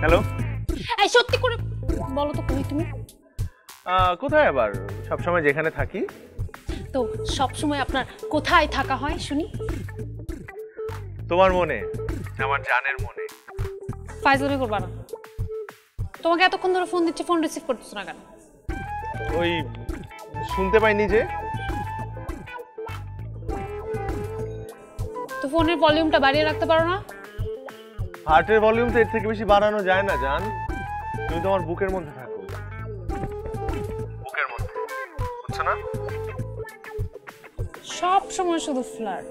Hello, এই সত্যি করে বলো তো কই তুমি? কোথায় আবার? সবসময় যেখানে থাকি। তো সব সময় আপনার কোথায় থাকা হয় শুনি? তোমার মনে, আমার জানের মনে। ফাইজলামি করবা না। তোমাকে এতক্ষণ ধরে ফোন দিচ্ছি, ফোন রিসিভ করতেছ না কেন? ওই শুনতে পাইনি যে। তো ফোনের ভলিউমটা বাড়িয়ে রাখতে পারো না? হার্টের ভলিউম তো এর থেকে বেশি বাড়ানো যায় না জান। তুমি তোমার বুকের মধ্যে থাকো, বুকের মধ্যে, বুঝছো না? সব সময় শুধু ফ্লার্ট।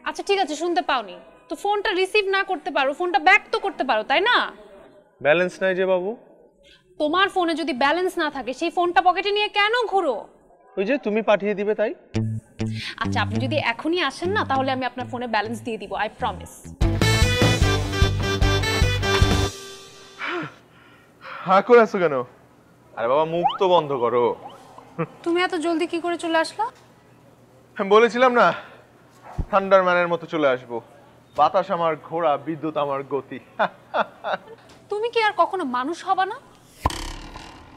আচ্ছা ঠিক আছে, শুনতে পাওনি তো ফোনটা রিসিভ না করতে পারো, ফোনটা ব্যাক তো করতে পারো, তাই না? ব্যালেন্স নাই যে বাবু। তোমার ফোনে যদি ব্যালেন্স না থাকে সেই ফোনটা পকেটে নিয়ে কেন ঘুরো? ওই যে তুমি পাঠিয়ে দিবে তাই। আচ্ছা আপনি যদি এখনই আসেন না তাহলে আমি আপনার ফোনে ব্যালেন্স দিয়ে দিব, আই প্রমিস। হ্যাঁ করে আছো কেন? আরে বাবা মুখ তো বন্ধ করো। তুমি এত জলদি কি করে চলে আসলা? আমি বলেছিলাম না থান্ডারম্যানের মতো চলে আসবো। বাতাস আমার ঘোড়া, বিদ্যুৎ আমার গতি। তুমি কি আর কখনো মানুষ হবা না?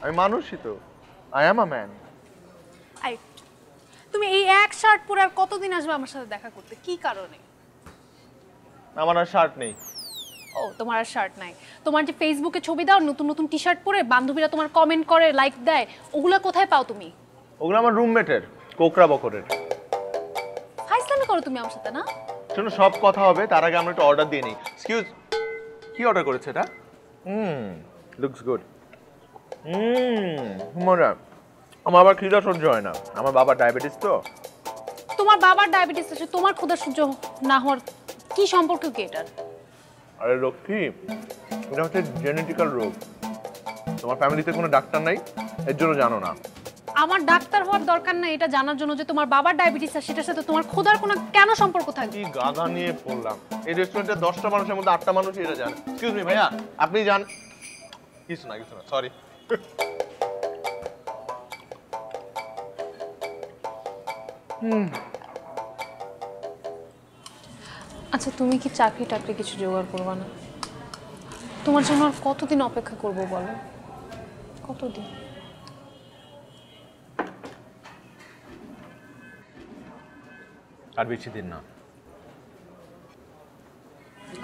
আমি মানুষই তো, আই অ্যাম আ ম্যান। তুমি এই এক শার্ট পরে আর কতদিন আসবে আমার সাথে দেখা করতে? কি কারণে? আমার আর শার্ট নেই। ও তোমার আর শার্ট নাই। তোমার যে ফেসবুকে ছবি দাও নতুন নতুন টি শার্ট পরে, বান্ধবীরা তোমার কমেন্ট করে, লাইক দেয়, ওগুলা কোথায় পাও তুমি? ওগুলো আমার রুমমেটের, কোকরা বকরের। ফাইজলামি করো তুমি আমার সাথে না? শোনো সব কথা হবে, তার আগে আমরা একটু অর্ডার দিয়ে নিই। এক্সকিউজ, কি অর্ডার করেছে এটা? Looks good. মজা। আমার আবার খিদা সহ্য হয় না, আমার বাবার ডায়াবেটিস তো। তোমার বাবার ডায়াবেটিস আছে, তোমার ক্ষুধা সহ্য না হওয়ার কি সম্পর্ক কি এটার? আরে লক্ষ্মী, এটা হচ্ছে জেনেটিক্যাল রোগ। তোমার ফ্যামিলিতে কোনো ডাক্তার নাই, এর জন্য জানো না। আমার ডাক্তার হওয়ার দরকার নাই এটা জানার জন্য যে তোমার বাবার ডায়াবেটিস আছে সেটার সাথে তোমার ক্ষুধার কোনো কেন সম্পর্ক থাকবে? কি গাধা নিয়ে পড়লাম। এই রেস্টুরেন্টে 10টা মানুষের মধ্যে 8টা মানুষ এটা জানে। এক্সকিউজ মি ভাইয়া, আপনি জান? কিছু না সরি। আচ্ছা তুমি কি চাকরি টাকরি কিছু জোগাড় করবা না? তোমার জন্য আর কতদিন অপেক্ষা করব বলো? কতদিন? আর বেশি দিন না।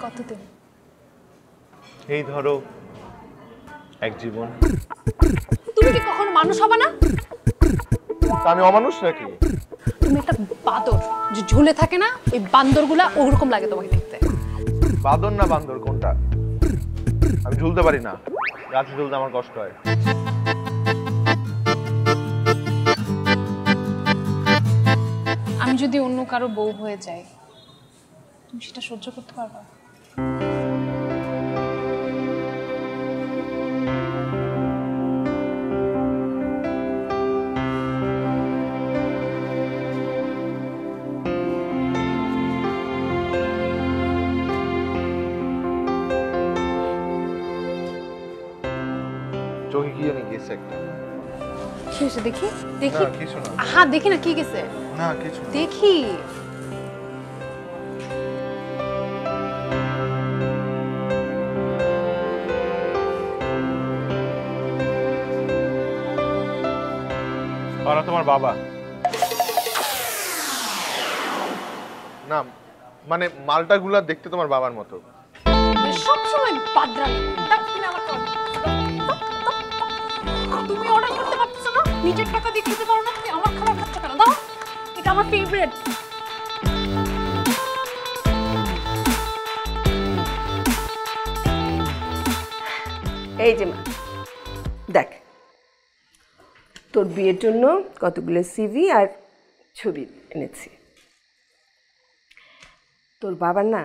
কতদিন? এই ধরো এক জীবন। তুমি কি কখনো মানুষ হবে না? তা আমি অমানুষ নাকি? তুমি একটা বাদর যে ঝুলে থাকে না, ওই বান্দরগুলা ওরকম লাগে তোমাকে দেখতে। বাদর না বান্দর কোনটা? আমি ঝুলতে পারি না, গাছে ঝুলতে আমার কষ্ট হয়। আমি যদি অন্য কারো বউ হয়ে যাই তুমি সেটা সহ্য করতে পারবা? চোখে কি জানি গেছে একটা। কি হয়েছে দেখি? দেখি না কিছু না। হ্যাঁ দেখি না কি গেছে? না কিছু না। দেখি। ওরা তোমার বাবা না, মানে মালটাগুলা দেখতে তোমার বাবার মতো। সবসময় বাদরামি। তুমি আমার তুমি অর্ডার করতে পারছো না? নিজের টাকা দিয়ে খেতে পারো না? তুমি আমার খাবার খাচ্ছ কেন? দাও, এটা আমার ফেভারিট। এই যে মা দেখ, তোর বিয়ের জন্য কতগুলো সিভি আর ছবি এনেছি। তোর বাবার না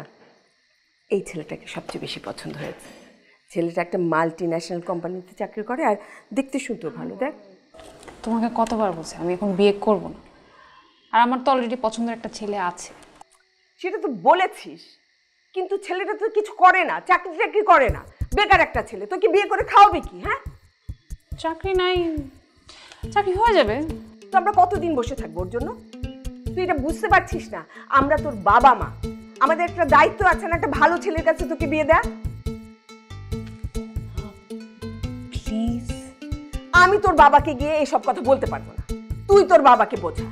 এই ছেলেটাকে সবচেয়ে বেশি পছন্দ হয়েছে। ছেলেটা একটা মাল্টি ন্যাশনাল কোম্পানিতে চাকরি করে আর দেখতে শুনতেও ভালো। দেখ তোমাকে কতবার বলছি আমি এখন বিয়ে করব না, আর আমার তো অলরেডি পছন্দের একটা ছেলে আছে। সেটা তো বলেছিস, কিন্তু ছেলেটা তো কিছু করে না, চাকরি টাকরি করে না, বেকার একটা ছেলে। তোকে বিয়ে করে খাওয়াবে কি? হ্যাঁ, চাকরি নাই, চাকরি হয়ে যাবে তো আমরা কতদিন বসে থাকবো ওর জন্য? তুই এটা বুঝতে পারছিস না? আমরা তোর বাবা মা, আমাদের একটা দায়িত্ব আছে না একটা ভালো ছেলের কাছে তোকে বিয়ে দেয়া। আমি তোর বাবাকে গিয়ে এসব কথা বলতে পারবো না, তুই তোর বাবাকে বোঝা।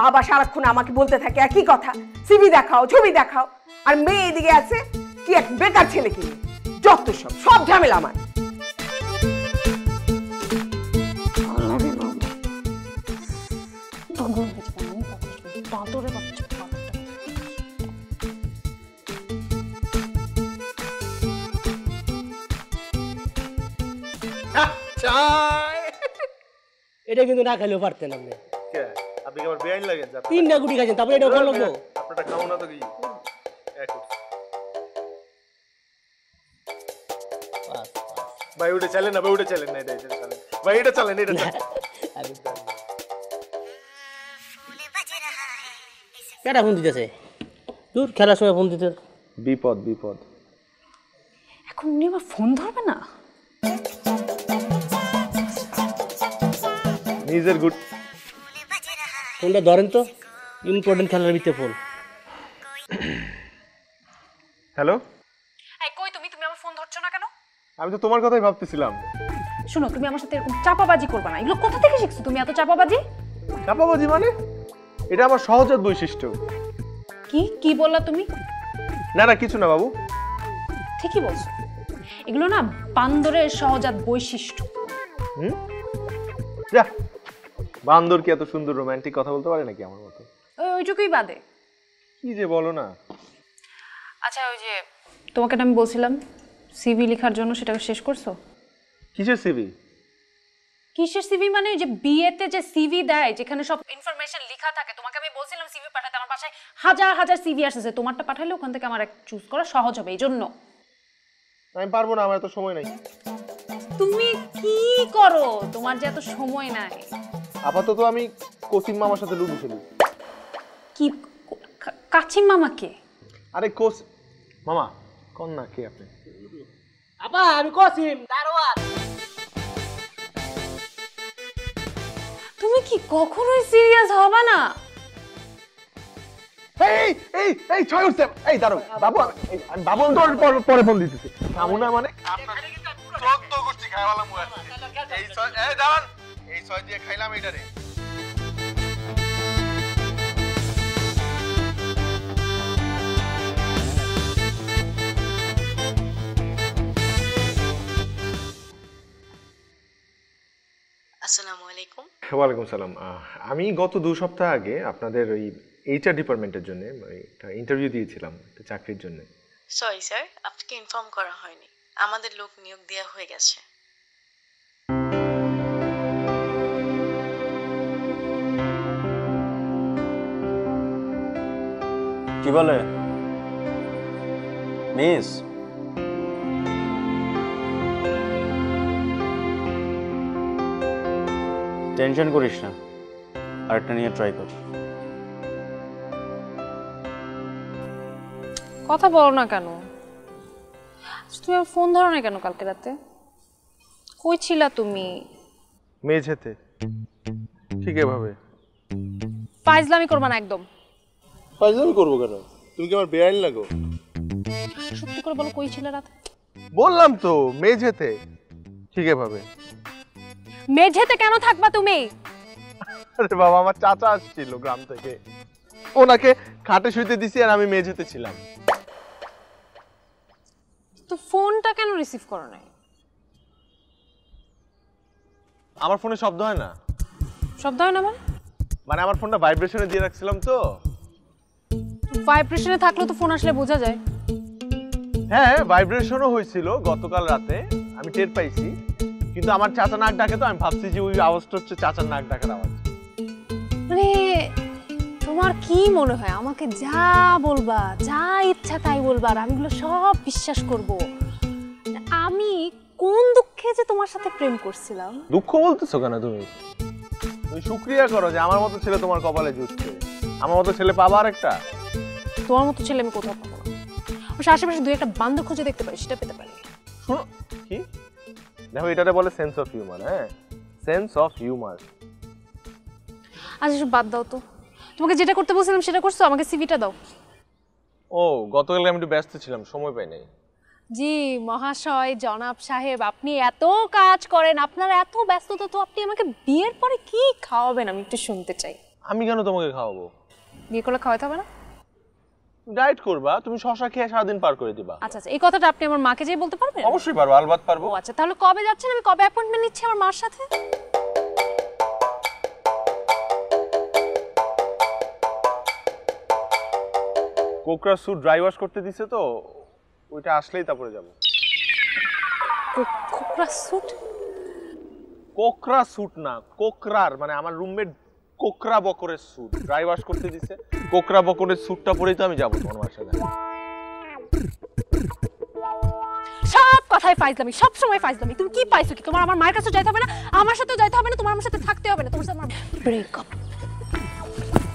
বাবা সারাক্ষণ আমাকে বলতে থাকে একই কথা, সিভি দেখাও, ছবি দেখাও, আর মেয়ে এদিকে আছে কি এক বেকার ছেলেকে নিয়ে। যত সব ঝামেলা আমার। এটা কিন্তু না খাইলেও পারতেন আপনি। আপনি কি আমার বেআইন লাগেন? 3টা গুটি খাইছেন, তারপরে এটা ভালো লাগবো। আপনারটা খাও না তো কি? ভাই ওটা চলেন না, ভাই ওটা চলেন না, এটা চলেন ভাই, এটা চলেন, এটা চলেন। কেটা ফোন দিতেছে? দূর, খেলার সময় ফোন দিতে। বিপদ বিপদ। এখন উনি আমার ফোন ধরবে না? নিজের গুড। ফোনটা ধরেন তো, ইম্পর্টেন্ট খেলার ভিতরে ফোন। হ্যালো, এই কই তুমি আমার ফোন ধরছো না কেন? আমি তো তোমার কথাই ভাবতেছিলাম। শোনো, তুমি আমার সাথে এরকম চাপাবাজি করবে না। এগুলো কোথা থেকে শিখছো তুমি এত চাপাবাজি? চাপাবাজি মানে? এটা আমার সহজাত বৈশিষ্ট্য। কি বললা তুমি? না না কিছু না বাবু। ঠিকই বলছো, এগুলো না বান্দরের সহজাত বৈশিষ্ট্য। যা, বান্দর কি এত সুন্দর রোমান্টিক কথা বলতে পারে নাকি আমার মতো? ওইটুকুই বাদে। কি যে বলো না। আচ্ছা, ওই যে তোমাকে আমি বলছিলাম সিভি লেখার জন্য, সেটাকে শেষ করছো? কিসের সিভি? কিসের সিভি মানে যে বিয়েতে যে সিভি দেয়, যেখানে সব ইনফরমেশন লেখা থাকে। তোমাকে আমি বলছিলাম সিভি পাঠাতে, আমার বাসায় হাজার হাজার সিভি আসছে। তোমারটা পাঠালে ওখান থেকে আমার চুজ করা সহজ হবে, এই জন্য। আমি পারবো না, আমার এত সময় নাই। তুমি কি করো? তোমার যে এত সময় নাই। আপাতত আমি কসিম মামার সাথে লুডু খেলি। কি কাচিম মামাকে? আরে কোস মামা কোন না কে আপনি? আপা আমি কসিম দারোয়ান। তুমি কি কখনোই সিরিয়াস হবে না? এই এই এই ছয় উঠছে। এই দাঁড়ো বাবু, আমি বাবু তোর পরে ফোন দিতেছি। কামনা মানে আপনার 14 গোষ্ঠী খাইলাম। এই ছয়, এই দাঁড়ান, এই ছয় দিয়ে খাইলাম এটারে। আসসালামু আলাইকুম। ওয়ালাইকুম সালাম। আমি গত 2 সপ্তাহ আগে আপনাদের ওই এইচআর ডিপার্টমেন্টের জন্য একটা ইন্টারভিউ দিয়েছিলাম, একটা চাকরির জন্য। সরি স্যার, আপনাকে ইনফর্ম করা হয়নি। আমাদের লোক নিয়োগ দেওয়া হয়ে গেছে। কি বলে মিস? টেনশন করিস না, আরেকটা নিয়ে ট্রাই কর। কথা বলো না কেন? তুমি আমার ফোন ধরো না কেন কালকে রাতে? কই ছিলা তুমি? মেঝেতে। ঠিক এভাবে ফাইজলামি করবা না একদম। ফাইজলামি করবো কেন? তুমি কি আমার বেআইন লাগো? সত্যি করে বলো, কই ছিলা রাতে? বললাম তো মেঝেতে। ঠিক এভাবে। মেঝেতে কেন থাকবা তুমি? আরে বাবা, আমার চাচা আসছিল গ্রাম থেকে, ওনাকে খাটে শুইতে দিছি আর আমি মেঝেতে ছিলাম। তো ফোনটা কেন রিসিভ করো নাই? আমার ফোনে শব্দ হয় না। শব্দ হয় না মানে আমার ফোনটা ভাইব্রেশনে দিয়ে রাখছিলাম তো। ভাইব্রেশনে থাকলে তো ফোন আসলে বোঝা যায়। হ্যাঁ, ভাইব্রেশনও হয়েছিল গতকাল রাতে, আমি টের পাইছি। কিন্তু আমার চাচা নাক ডাকে তো আমি ভাবছি যে ওই আওয়াজটা হচ্ছে চাচার নাক ডাকার আওয়াজ। মানে তোমার কি মনে হয় আমাকে যা বলবা, যা ইচ্ছা তাই বলবা, আর আমি এগুলো সব বিশ্বাস করব? আমি কোন দুঃখে যে তোমার সাথে প্রেম করছিলাম। দুঃখ বলতেছো কেন তুমি? তুমি শুকরিয়া করো যে আমার মতো ছেলে তোমার কপালে জুটছে। আমার মতো ছেলে পাবা আর একটা? তোমার মতো ছেলে আমি কোথাও পাবো না। আশেপাশে 2-1টা বান্দর খুঁজে দেখতে পারি, সেটা পেতে পারি। শোনো কি দেখো, এটাতে বলে সেন্স অফ হিউমার। হ্যাঁ, সেন্স অফ হিউমার। আচ্ছা এসব বাদ দাও তো। তোমাকে যেটা করতে বলছিলাম সেটা করছো, আমাকে সিভিটা দাও। ও, গতকাল আমি একটু ব্যস্ত ছিলাম, সময় পাই নাই। জি মহাশয়, জনাব সাহেব, আপনি এত কাজ করেন, আপনার এত ব্যস্ততা, তো আপনি আমাকে বিয়ের পরে কি খাওয়াবেন আমি একটু শুনতে চাই। আমি কেন তোমাকে খাওয়াবো? বিয়ে করলে খাওয়াতে হবে না? ডায়েট করবা, তুমি শশা খেয়ে সারাদিন পার করে দিবা। আচ্ছা আচ্ছা, এই কথাটা আপনি আমার মাকে যেয়ে বলতে পারবেন? অবশ্যই পারবো, আলবাত পারবো। ও আচ্ছা, তাহলে কবে যাচ্ছেন? আমি কবে অ্যাপয়েন্টমেন্ট নিচ্ছি আমার মার সাথে? কোকরা স্যুট ড্রাই ওয়াশ করতে দিছে তো, ওইটা আসলেই তারপরে যাব। কোকরা স্যুট? কোকরা স্যুট না, কোকরার মানে আমার রুমমেট কোকরা বকরের স্যুট ড্রাই ওয়াশ করতে দিছে। কোকরা বকরের স্যুটটা পরেই তো আমি যাবো তোমার বাসায়। সব কথাই ফাইজলামি, সব সময় ফাইজলামি। তুমি কি পাইছো কি? তোমার আমার মায়ের কাছে যাইতে হবে না, আমার সাথেও যাইতে হবে না, তোমার আমার সাথে থাকতে হবে না, তোমার সাথে আমার ব্রেকআপ।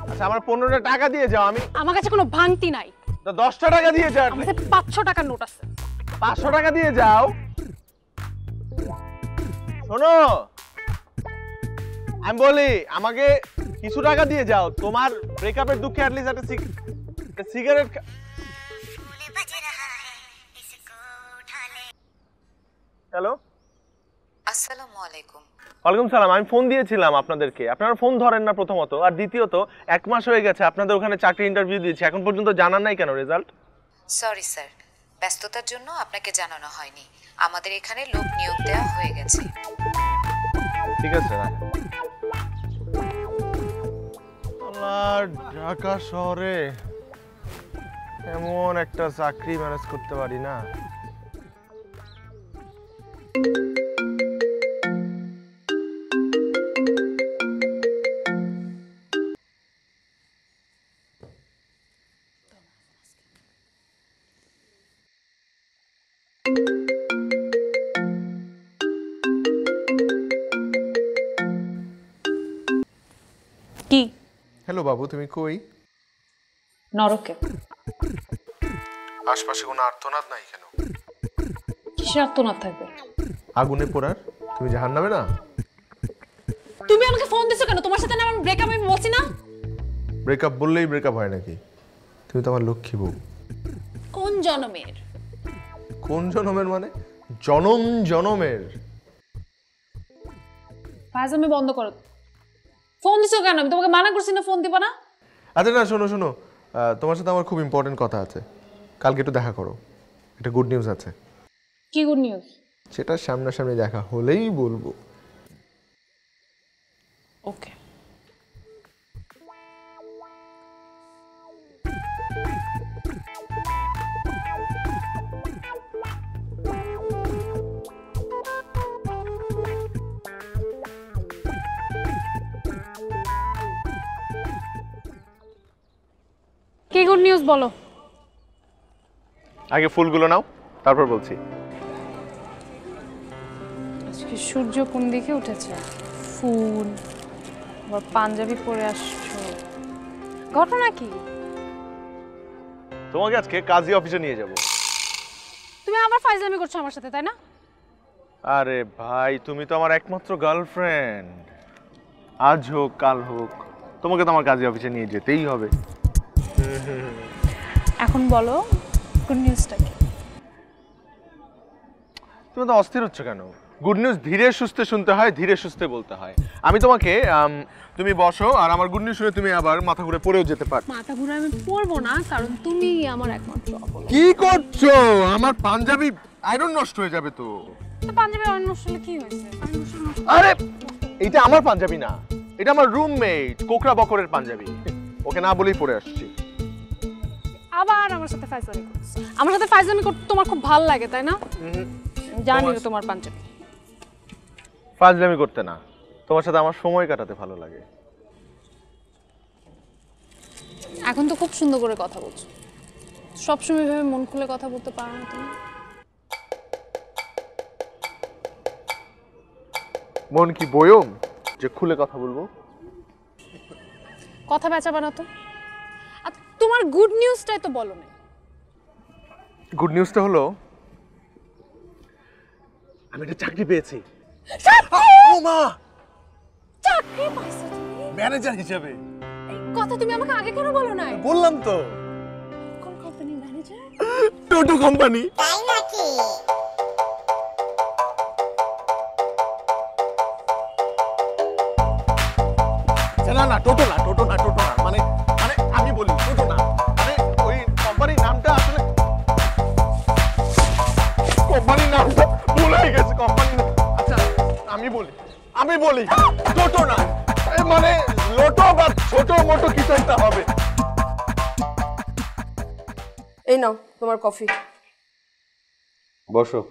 আচ্ছা আমার 15টা টাকা দিয়ে যাও। আমি আমার কাছে কোনো ভাঙতি নাই। তো 10টা টাকা দিয়ে যাও। আমার কাছে 500 টাকার নোট আছে। 500 টাকা দিয়ে যাও। শোনো, আমি বলি আমাকে কিছু টাকা দিয়ে যাও। তোমার ব্রেকআপের দুঃখে অ্যাট লিস্ট একটা সিগারেট। হ্যালো, আসসালামু আলাইকুম। ওয়ালাইকুম সালাম। আমি ফোন দিয়েছিলাম আপনাদেরকে, আপনারা ফোন ধরেন না প্রথমত, আর দ্বিতীয়ত 1 মাস হয়ে গেছে আপনাদের ওখানে চাকরি ইন্টারভিউ দিয়েছি, এখন পর্যন্ত জানান নাই কেন রেজাল্ট? সরি স্যার, ব্যস্ততার জন্য আপনাকে জানানো হয়নি। আমাদের এখানে লোক নিয়োগ দেওয়া হয়ে গেছে। ঠিক আছে, রাখেন। আল্লাহ, ঢাকা শহরে এমন একটা চাকরি ম্যানেজ করতে পারি না। কি? হ্যালো বাবু, তুমি কই? নরকে। আশপাশে কোনো আর্তনাদ নাই কেন? কিসের আত্মনাদ থাকবে? আগুনে পোড়ার? তুমি জাহান্নামে না? তুমি আমাকে ফোন দিছো কেন? তোমার সাথে না আমার ব্রেকআপ, আমি বলছি না? ব্রেকআপ বললেই ব্রেকআপ হয় নাকি? তুমি তো আমার লক্ষ্মী বউ। কোন জনমের? কোন জনমের মানে? জনম জনমের। ফাজলামি বন্ধ করো। ফোন দিছো কেন? আমি তোমাকে মানা করছি না ফোন দিবা না। আচ্ছা না, শোনো শোনো, তোমার সাথে আমার খুব ইম্পর্টেন্ট কথা আছে, কালকে একটু দেখা করো। একটা গুড নিউজ আছে। কি গুড নিউজ? সেটা সামনাসামনি দেখা হলেই বলবো। ওকে। কি গুড নিউজ বলো? আগে ফুলগুলো নাও, তারপর বলছি। আজকে সূর্য কোন দিকে উঠেছে? ফুল, আবার পাঞ্জাবি পরে আসছো, ঘটনা কি? তোমাকে আজকে কাজী অফিসে নিয়ে যাব। তুমি আবার ফাইজলামি করছো আমার সাথে, তাই না? আরে ভাই, তুমি তো আমার একমাত্র গার্লফ্রেন্ড। আজ হোক কাল হোক তোমাকে তো আমার কাজী অফিসে নিয়ে যেতেই হবে। এখন বলো গুড নিউজটা কি? তুমি তো অস্থির হচ্ছ কেন? গুড নিউজ ধীরে সুস্থে শুনতে হয়, ধীরে সুস্থে বলতে হয়। আমি তোমাকে তুমি বসো, আর আমার গুড নিউজ শুনে তুমি আবার মাথা ঘুরে পড়েও যেতে পারো। মাথা ঘুরে আমি পড়বো না, কারণ তুমি আমার একমাত্র অবলম্বন। কি করছো? আমার পাঞ্জাবি আয়রন নষ্ট হয়ে যাবে তো। তো পাঞ্জাবি অন্য নষ্ট কি হয়েছে? আরে এটা আমার পাঞ্জাবি না, এটা আমার রুমমেট কোকরা বকরের পাঞ্জাবি, ওকে না বলেই পরে আসছি। আবার আমার সাথে ফাইজলামি করছো। আমার সাথে ফাইজলামি করতে তোমার খুব ভালো লাগে, তাই না? জানি তো তোমার পাঞ্জাবি। ফাজলামি করতে না, তোমার সাথে আমার সময় কাটাতে ভালো লাগে। এখন তো খুব সুন্দর করে কথা বলছো, সবসময় ভেবে মন খুলে কথা বলতে পারো না তুমি? মন কি বয়ম যে খুলে কথা বলবো? কথা বেচাবা না তো। আর তোমার গুড নিউজটাই তো বলো না। গুড নিউজটা হলো আমি একটা চাকরি পেয়েছি। ও মা, চাকরি পাইছো তুমি? ম্যানেজার হিসেবে। এই কথা তুমি আমাকে আগে কেন বলো না? বললাম তো। কোন কোম্পানির ম্যানেজার? টোটো কোম্পানি। না না টোটো না, টোটো না, টোটো না, মানে মানে আমি বলি টোটো না, মানে ওই কোম্পানির নামটা আসলে কোম্পানির নামটা ভুলে গেছে কোম্পানির নাম। আচ্ছা আমি বলি টোটো না, মানে লোটো বা ছোট মোটো কিছু একটা হবে। এই নাও তোমার কফি। বসো।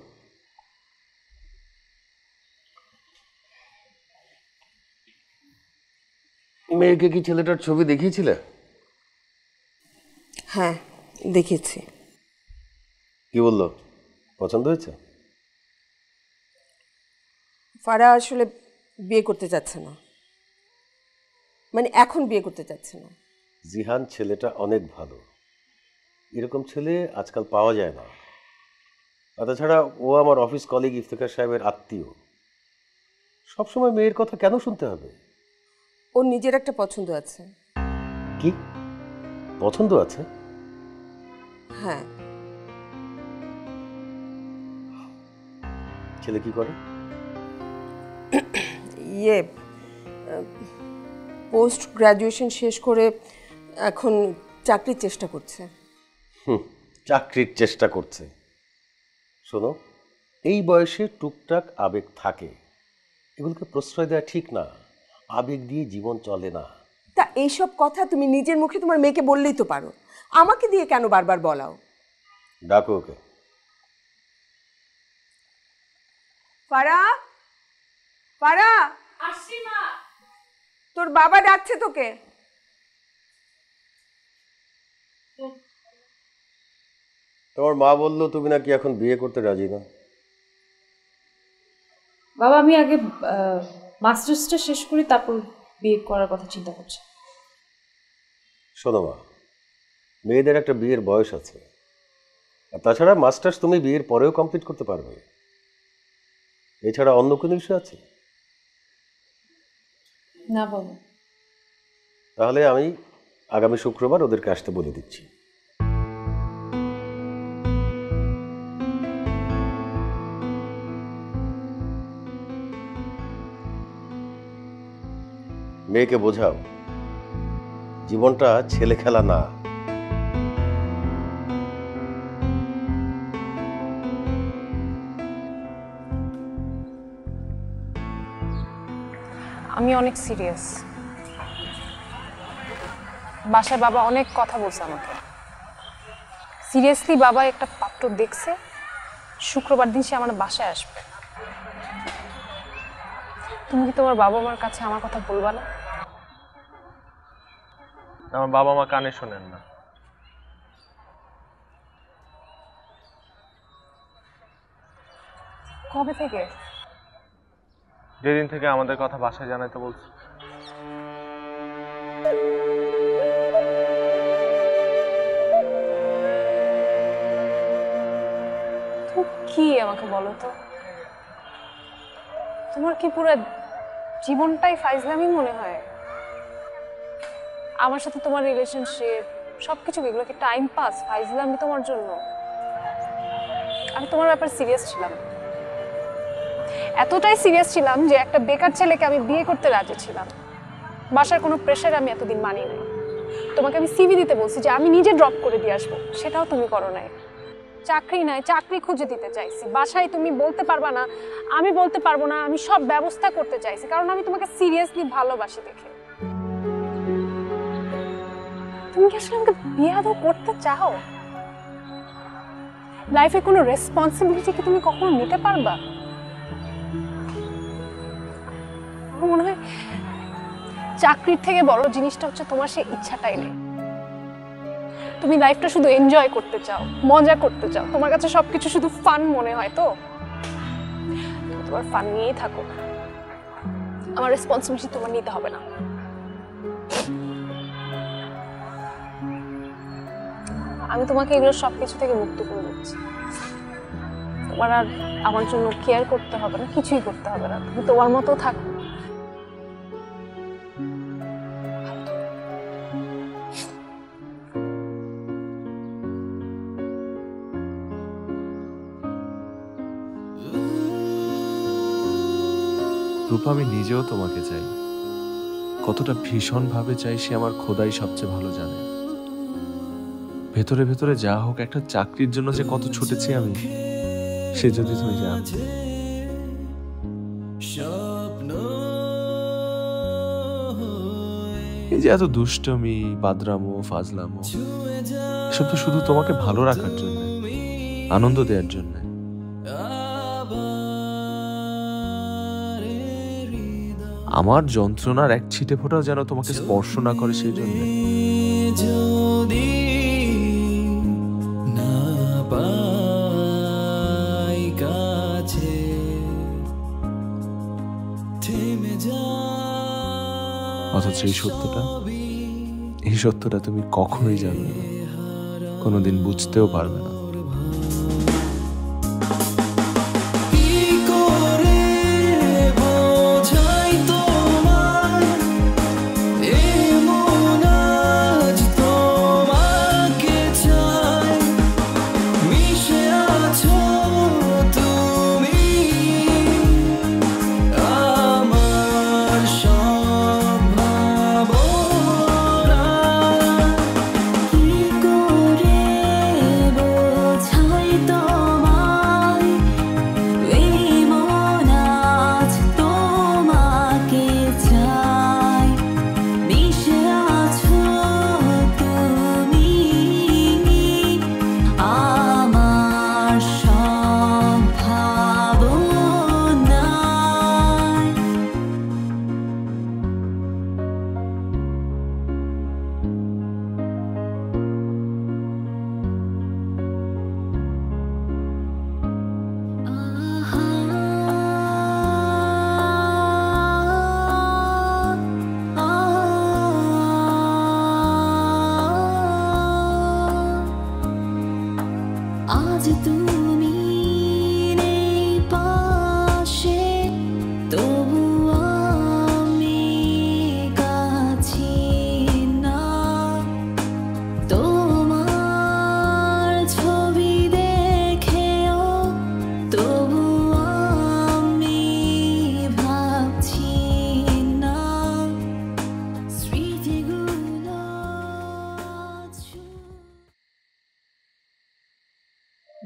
মেয়েকে কি ছেলেটার ছবি দেখিয়েছিলে? হ্যাঁ দেখেছি। কি বললো, পছন্দ হয়েছে? ফারা আসলে বিয়ে করতে চাচ্ছে না, মানে এখন বিয়ে করতে চাচ্ছে না। জিহান ছেলেটা অনেক ভালো, এরকম ছেলে আজকাল পাওয়া যায় না। আর তাছাড়া ও আমার অফিস কলিগ ইফতেখার সাহেবের আত্মীয়, সবসময় মেয়ের কথা কেন শুনতে হবে? ওর নিজের একটা পছন্দ আছে। কি পছন্দ আছে? হ্যাঁ। ছেলে কি করে? ইয়ে পোস্ট গ্রাজুয়েশন শেষ করে এখন চাকরির চেষ্টা করছে। চাকরির চেষ্টা করছে। শোনো, এই বয়সে টুকটাক আবেগ থাকে, এগুলোকে প্রশ্রয় দেওয়া ঠিক না। আবেগ দিয়ে জীবন চলে না। তা এইসব কথা তুমি নিজের মুখে তোমার মেয়েকে বললেই তো পারো, আমাকে দিয়ে কেন বারবার বলাও? ডাকো ওকে। ফারা, ফারা, আসছি মা। তোর বাবা ডাকছে তোকে। তোমার মা বললো তুমি নাকি এখন বিয়ে করতে রাজি না। বাবা আমি আগে মাস্টার্সটা শেষ করি, তারপর বিয়ে করার কথা চিন্তা করছি। শোনো মা, মেয়েদের একটা বিয়ের বয়স আছে, আর তাছাড়া মাস্টার্স তুমি বিয়ের পরেও কমপ্লিট করতে পারবে। এছাড়া অন্য কোনো ইস্যু আছে? না বাবা। তাহলে আমি আগামী শুক্রবার ওদেরকে আসতে বলে দিচ্ছি। মেয়েকে বোঝাও জীবনটা ছেলে খেলা না। আমি অনেক সিরিয়াস। বাসায় বাবা অনেক কথা বলছে আমাকে। সিরিয়াসলি বাবা একটা পাত্র দেখছে, শুক্রবার দিন সে আমার বাসায় আসবে। তুমি কি তোমার বাবা মার কাছে আমার কথা বলবা না? আমার বাবা মা কানে শোনেন না। কবে থেকে? যেদিন থেকে আমাদের কথা বাসায় জানাইতে বলছে। কি আমাকে বলো তো, তোমার কি পুরো জীবনটাই ফাইজলামি মনে হয়? আমার সাথে তোমার রিলেশনশিপ সবকিছু এগুলো কি টাইম পাস, ফাইজলামি তোমার জন্য? আমি তোমার ব্যাপারে সিরিয়াস ছিলাম, এতটাই সিরিয়াস ছিলাম যে একটা বেকার ছেলেকে আমি বিয়ে করতে রাজি ছিলাম। বাসার কোনো প্রেশার আমি এতদিন মানি নাই। তোমাকে আমি সিভি দিতে বলছি যে আমি নিজে ড্রপ করে দিয়ে আসবো, সেটাও তুমি করো নাই। চাকরি নাই, চাকরি খুঁজে দিতে চাইছি, বাসায় তুমি বলতে পারবা না, আমি বলতে পারবো না, আমি সব ব্যবস্থা করতে চাইছি কারণ আমি তোমাকে সিরিয়াসলি ভালোবাসি দেখে। তুমি কি আসলে আমাকে বিয়ে আদৌ করতে চাও? লাইফে কোনো রেসপন্সিবিলিটি কি তুমি কখনো নিতে পারবা? আমার মনে হয় চাকরির থেকে বড় জিনিসটা হচ্ছে তোমার সেই ইচ্ছাটাই নেই। তুমি লাইফটা শুধু এনজয় করতে চাও, মজা করতে চাও, তোমার কাছে সবকিছু শুধু ফান মনে হয়। তো তোমার ফান নিয়েই থাকো, আমার রেসপন্সিবিলিটি তোমার নিতে হবে না। আমি তোমাকে এগুলো সবকিছু থেকে মুক্ত করে দিচ্ছি। তোমার আর আমার জন্য কেয়ার করতে হবে না, কিছুই করতে হবে না, তুমি তোমার মতো থাকো। রূপা, আমি নিজেও তোমাকে চাই। কতটা ভীষণ ভাবে চাই সে আমার খোদাই সবচেয়ে ভালো জানে। ভেতরে ভেতরে যা হোক, একটা চাকরির জন্য যে কত ছুটেছি আমি, সে যদি তুমি জানতে। এই যে এত দুষ্টমি, বাদরামো, ফাজলামো, এসব তো শুধু তোমাকে ভালো রাখার জন্য, আনন্দ দেওয়ার জন্য। আমার যন্ত্রণার এক ছিটে ফোঁটাও যেন তোমাকে স্পর্শ না করে, সেই জন্য। অথচ এই সত্যটা তুমি কখনোই জানবে না, কোনোদিন বুঝতেও পারবে না।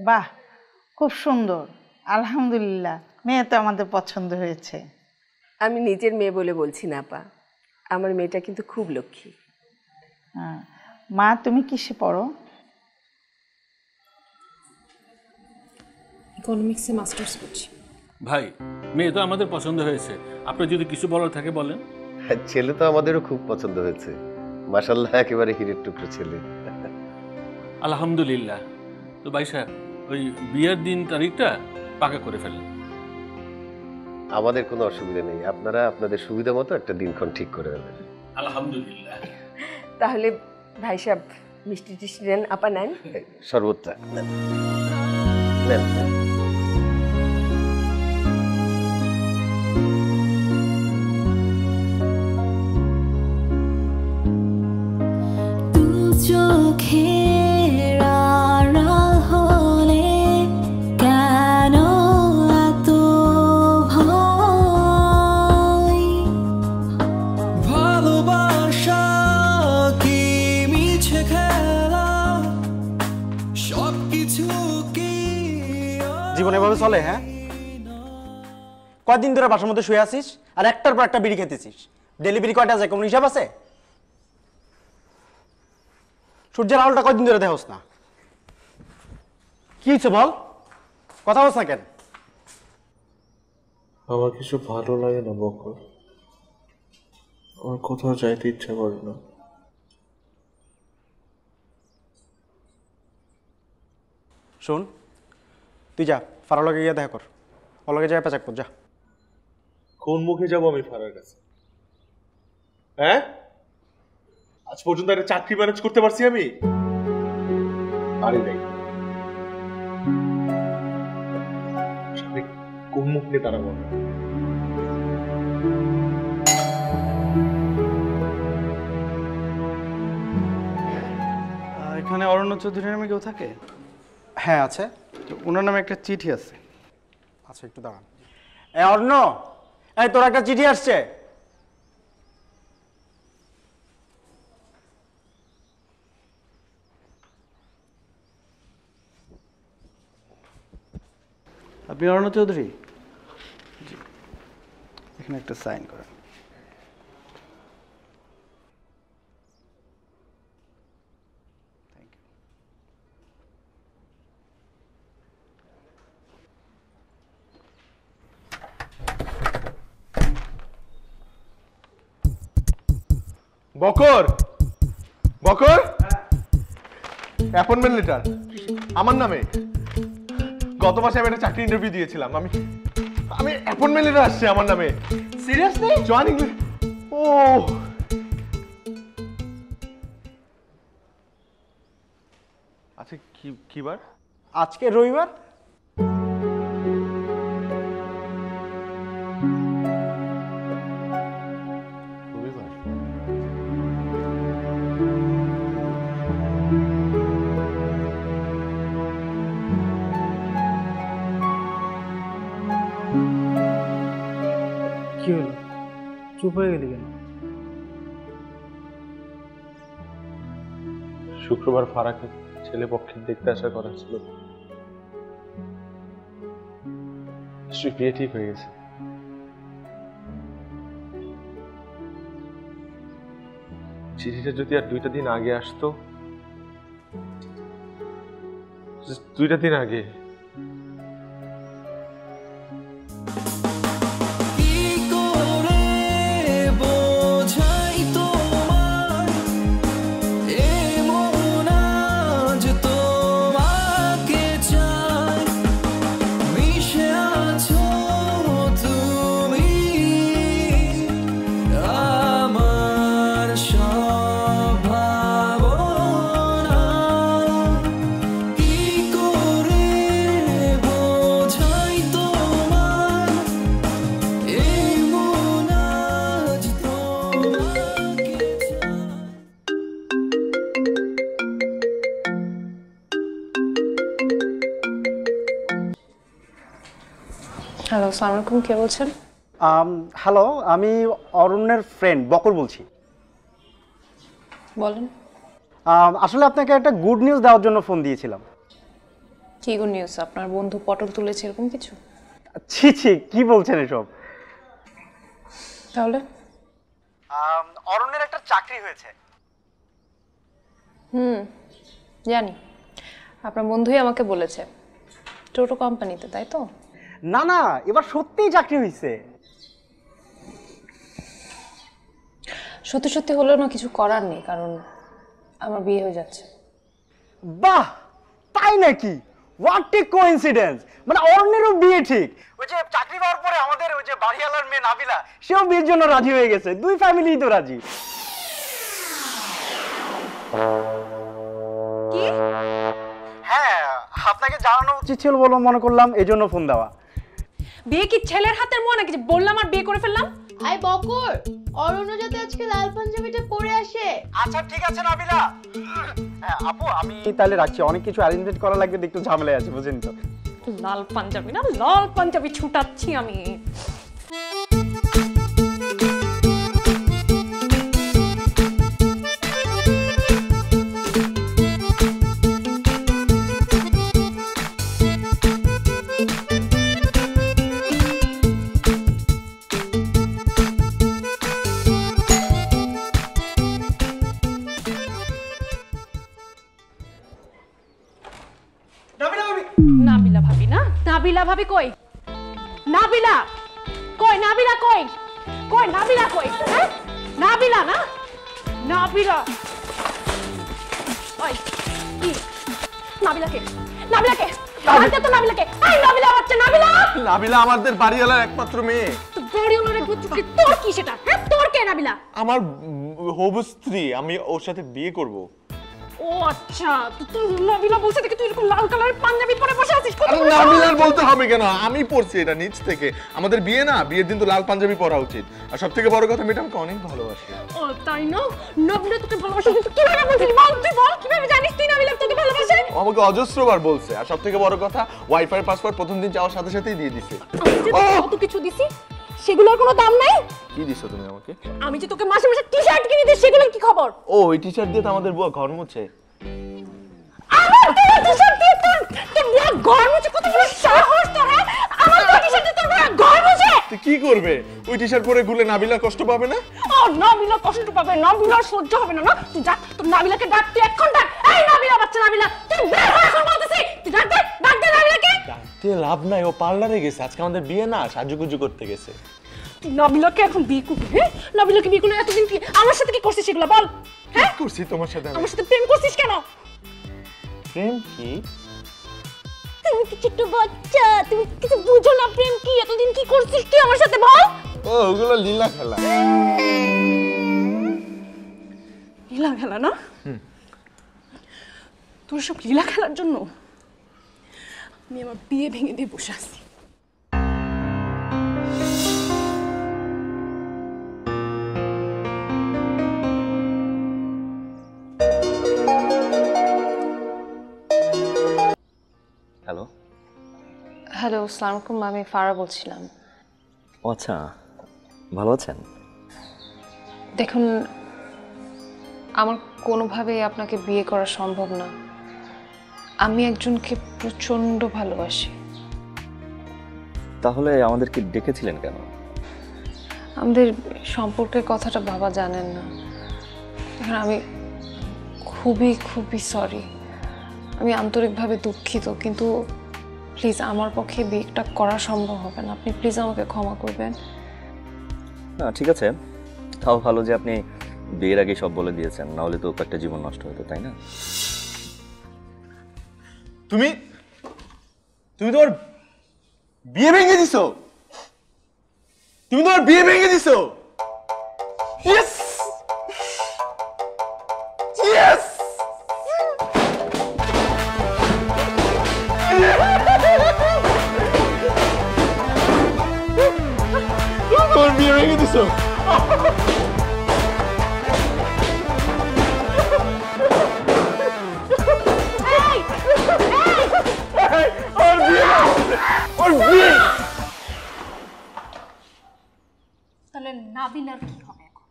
বাহ, খুব সুন্দর, আলহামদুলিল্লাহ। মেয়ে তো আমাদের পছন্দ হয়েছে। আমি নিজের মেয়ে বলে বলছি না আপা, আমার মেয়েটা কিন্তু খুব লক্ষ্মী। হ্যাঁ মা, তুমি কিসে পড়ো? ইকোনমিক্সে মাস্টার্স করছি। ভাই, মেয়ে তো আমাদের পছন্দ হয়েছে, আপনার যদি কিছু বলার থাকে বলেন। ছেলে তো আমাদেরও খুব পছন্দ হয়েছে, মাশাআল্লাহ, একেবারে হীরের টুকরো ছেলে। আলহামদুলিল্লাহ। তো ভাই সাহেব, ওই বিয়ের দিন তারিখটা পাকা করে ফেলেন। আমাদের কোনো অসুবিধা নেই, আপনারা আপনাদের সুবিধা মতো একটা দিনক্ষণ ঠিক করে দেবেন। আলহামদুলিল্লাহ। তাহলে ভাই সাহেব মিষ্টি টিষ্টি নেন, আপা নেন। শরবতটা নেন, নেন। জীবন এভাবে চলে? হ্যাঁ, কয়দিন ধরে বাসার মধ্যে শুয়ে আছিস আর একটার পর একটা বিড়ি খেতেছিস? ডেলিভারি কয়টা যায়, কোন হিসাব আছে? সূর্যের আলোটা কয়দিন ধরে দেখোস না? কি হচ্ছে বল, কথা বলছ না কেন? আমার কিছু ভালো লাগে না বকর, আমার কোথাও যাইতে ইচ্ছা করে না। শোন, তুই যা ফারার লগে গিয়ে দেখা কর, ওর লগে যাই পেঁচাক কর, যা। কোন মুখে যাবো আমি ফারার কাছে? হ্যাঁ, আজ পর্যন্ত একটা চাকরি ম্যানেজ করতে পারছি আমি? পারি নাই। কোন মুখ নিয়ে দাঁড়াবো? এখানে অরণ্য চৌধুরী নামে কেউ থাকে? হ্যাঁ আছে, ওনার নামে একটা চিঠি আছে। আচ্ছা একটু দাঁড়ান। অরণ্য, এই তোর একটা চিঠি আসছে। আপনি অরণ্য চৌধুরী? জি, এখানে একটা সাইন করেন। বকর, বকর, অ্যাপয়েন্টমেন্ট লেটার আমার নামে। গত মাসে আমি একটা চাকরি ইন্টারভিউ দিয়েছিলাম, আমি অ্যাপয়েন্টমেন্ট লেটার আসছে আমার নামে। সিরিয়াসলি? জয়েনিং। ও আচ্ছা, কি বার? আজকে রবিবার। কি হলো, চুপ হয়ে গেলি কেন? শুক্রবার ফারাকে ছেলে পক্ষে দেখতে আসার কথা ছিল, বিয়ে ঠিক হয়ে গেছে। চিঠিটা যদি আর 2টা দিন আগে আসতো, 2টা দিন আগে। হ্যালো, আসসালামু আলাইকুম, কে বলছেন? হ্যালো, আমি অরণ্যের ফ্রেন্ড বকর বলছি। বলেন। আসলে আপনাকে একটা গুড নিউজ দেওয়ার জন্য ফোন দিয়েছিলাম। কি গুড নিউজ? আপনার বন্ধু পটল তুলেছে এরকম কিছু? ছি ছি, কি বলছেন এসব? তাহলে অরণ্যের একটা চাকরি হয়েছে। জানি, আপনার বন্ধুই আমাকে বলেছে। টোটো কোম্পানিতে, তাই তো? না না, এবার সত্যিই চাকরি হয়েছে। সত্যি সত্যি হলেও না কিছু করার নেই, কারণ আমার বিয়ে হয়ে যাচ্ছে। বাহ, তাই নাকি? What a coincidence! মানে অরণ্যেরও বিয়ে ঠিক। ওই যে চাকরি পাওয়ার পরে আমাদের ওই যে বাড়িওয়ালার মেয়ে নাবিলা, সেও বিয়ের জন্য রাজি হয়ে গেছে। দুই ফ্যামিলিই তো রাজি। কি? হ্যাঁ, আপনাকে জানানো উচিত ছিল বলে মনে করলাম, এজন্য ফোন দেওয়া। বিয়ে কি ছেলের হাতের মোয়া নাকি যে বললাম আর বিয়ে করে ফেললাম? আই বকর, অরণ্য যাতে আজকে লাল পাঞ্জাবিটা পরে আসে। আচ্ছা ঠিক আছে নাবিলা। হ্যাঁ আপু, আমি তাহলে রাখছি, অনেক কিছু অ্যারেঞ্জমেন্ট করা লাগবে, একটু ঝামেলায় আছে বুঝেন তো। লাল পাঞ্জাবি না, লাল পাঞ্জাবি ছুটাচ্ছি আমি। নাবিলা ভাবি না? নাবিলা ভাবি কই? নাবিলা কই? নাবিলা কই? কই নাবিলা কই? হ্যাঁ, নাবিলা না, নাবিলা। ওই কি নাবিলা কে? নাবিলা কে? আমাদের তো নাবিলা কে? এই নাবিলা হচ্ছে নাবিলা। নাবিলা আমাদের বাড়িওয়ালার একমাত্র মেয়ে। তো বাড়িওয়ালার একমাত্র কি? তোর কি সেটা? হ্যাঁ, তোর কে নাবিলা? আমার হবু স্ত্রী, আমি ওর সাথে বিয়ে করব। ও আচ্ছা, তো তুই নাবিলা বলছিস দেখি তুই এরকম লাল কালারের পাঞ্জাবি পরে বসে আছিস। আরে নাবিলার বলতে হবে কেন? আমি পড়ছি এটা নিচ থেকে। আমাদের বিয়ে না, বিয়ের দিন তো লাল পাঞ্জাবি পরা উচিত। আর সবথেকে বড় কথা, মেয়েটা আমাকে অনেক ভালোবাসে। ও তাই না? নাবিলা তোকে ভালোবাসে কিন্তু কিভাবে বলছিস? বল, তুই বল কিভাবে জানিস তুই নাবিলা তোকে ভালোবাসে? আমাকে অজস্রবার বলছে। আর সবথেকে বড় কথা, ওয়াইফাই পাসওয়ার্ড প্রথম দিন যাওয়ার সাথে সাথেই দিয়ে দিছে। আমি যে কত কিছু দিছি, সেগুলোর কোনো দাম নাই? কি দিছো তুমি আমাকে? আমি যে তোকে মাসে মাসে টি-শার্ট কিনে দিই, সেগুলোর কি খবর? ও ওই টি-শার্ট দিয়ে তো আমাদের বুয়া ঘর মুছে। আমার টি-শার্ট দিয়ে তোর বুয়া ঘর মুছে? কত বড় সাহস তোর! আমার টি-শার্ট দিয়ে তোর বুয়া ঘর মুছে? তুই কি করবে? ওই টি-শার্ট পরে ঘুরলে নাবিলা কষ্ট পাবে না? ও নাবিলা কষ্ট পাবে, নাবিলা সহ্য হবে না। না তুই যা, তোর নাবিলাকে ডাক, তুই এখন ডাক। এই নাবিলা, বাচ্চা নাবিলা, তুই বের হ এখন বলতেছি। তুই ডাক দে নাবিলাকে। ডাকতে লাভ নাই, ও পার্লারে গেছে, আজকে আমাদের বিয়ে না, সাজুগুজু করতে গেছে। তুই নাবিলাকে এখন বিয়ে করবি? হ্যাঁ, নাবিলাকে বিয়ে করলে এতদিন কি আমার সাথে কি করছিস সেগুলো বল। হ্যাঁ করছি তোমার সাথে। আমার সাথে প্রেম করছিস কেন? প্রেম কি? তুমি কি ছোট বাচ্চা, তুমি কিছু বুঝো না প্রেম কি? এতদিন কি করছিস তুই আমার সাথে বল। ও ওগুলো লীলা খেলা। লীলা খেলা না? তোর সব লীলা খেলার জন্য আমি আমার বিয়ে ভেঙে দিয়ে বসে আছি। হ্যালো। হ্যালো, আসসালামু আলাইকুম, আমি ফারা বলছিলাম। ও আচ্ছা, ভালো আছেন? দেখুন, আমার কোনোভাবে আপনাকে বিয়ে করা সম্ভব না। আমি একজনকে প্রচণ্ড ভালোবাসি। তাহলে আমাদেরকে ডেকেছিলেন কেন? আমাদের সম্পর্কের কথাটা বাবা জানেন না। এখন আমি খুবই খুবই সরি, আমি আন্তরিকভাবে দুঃখিত, কিন্তু প্লিজ আমার পক্ষে বিয়েটা করা সম্ভব হবে না। আপনি প্লিজ আমাকে ক্ষমা করবেন। না ঠিক আছে, তাও ভালো যে আপনি বিয়ের আগে সব বলে দিয়েছেন, না হলে তো একটা জীবন নষ্ট হতো, তাই না? তুমি তোমার বিয়ে ভেঙে দিছো? তুমি তোমার বিয়ে ভেঙে দিছো? Yes yes. তোমার বিয়ে ভেঙে দিছো? তাহলে নাবিলার কি হবে এখন?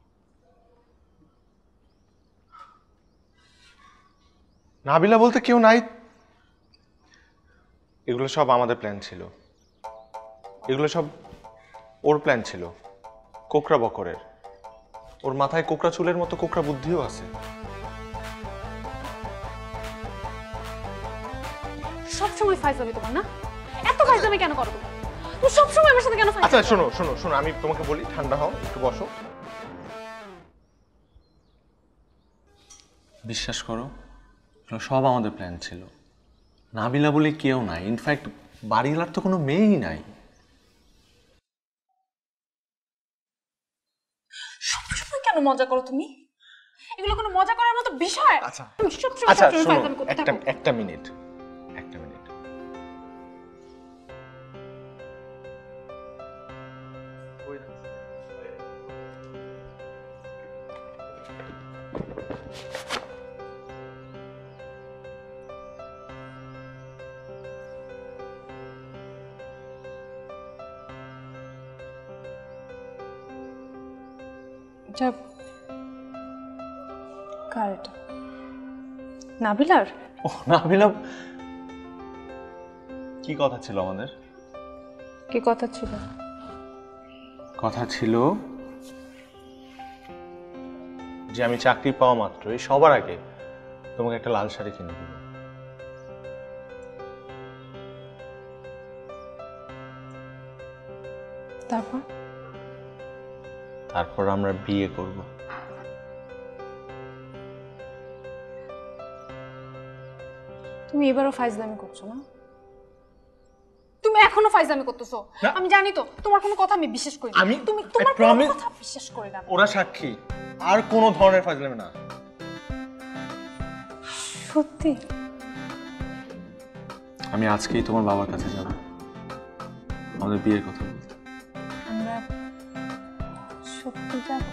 নাবিলা বলতে কেউ নাই। এগুলো সব আমাদের প্ল্যান ছিল, এগুলো সব ওর প্ল্যান ছিল, কোকড়া বকরের। ওর মাথায় কোকড়া চুলের মতো কোকড়া বুদ্ধিও আছে। সবসময় ফাইজলামি তোমার না? এত ফাইজলামি কেন করো তুমি? তুমি সবসময় আমার সাথে কেন ফাইজলামি? আচ্ছা শোনো শোনো শোনো, আমি তোমাকে বলি, ঠান্ডা হও, একটু বসো। বিশ্বাস করো, সব আমাদের প্ল্যান ছিল। নাবিলা বলে কেউ নাই, ইনফ্যাক্ট বাড়িওয়ালার তো কোনো মেয়েই নাই। সবসময় কেন মজা করো তুমি? এগুলো কোনো মজা করার মতো বিষয়? আচ্ছা তুমি সবসময় আচ্ছা সবসময় শোনো, ফাইজলামি করতে থাকো। একটা মিনিট। এটা কার? এটা নাবিলার? ও নাবিলা, কি কথা ছিল আমাদের? কি কথা ছিল? কথা ছিল যে আমি চাকরি পাওয়া মাত্রই সবার আগে তোমাকে একটা লাল শাড়ি কিনে দেব। তারপর আমরা বিয়ে করব। তুমি এবারও ফাইজলামি করছো না? তুমি এখনো ফাইজলামি করতেছো? আমি জানি তো তোমার কোনো কথা আমি বিশ্বাস করি না। তুমি তোমার কোনো কথা বিশ্বাস করি না। ওরা সাক্ষী, আর কোনো ধরনের ফাইজলামি না। সত্যি? আমি আজকেই তোমার বাবার কাছে যাব আমাদের বিয়ের কথা বলতে। আমরা সত্যি যাব?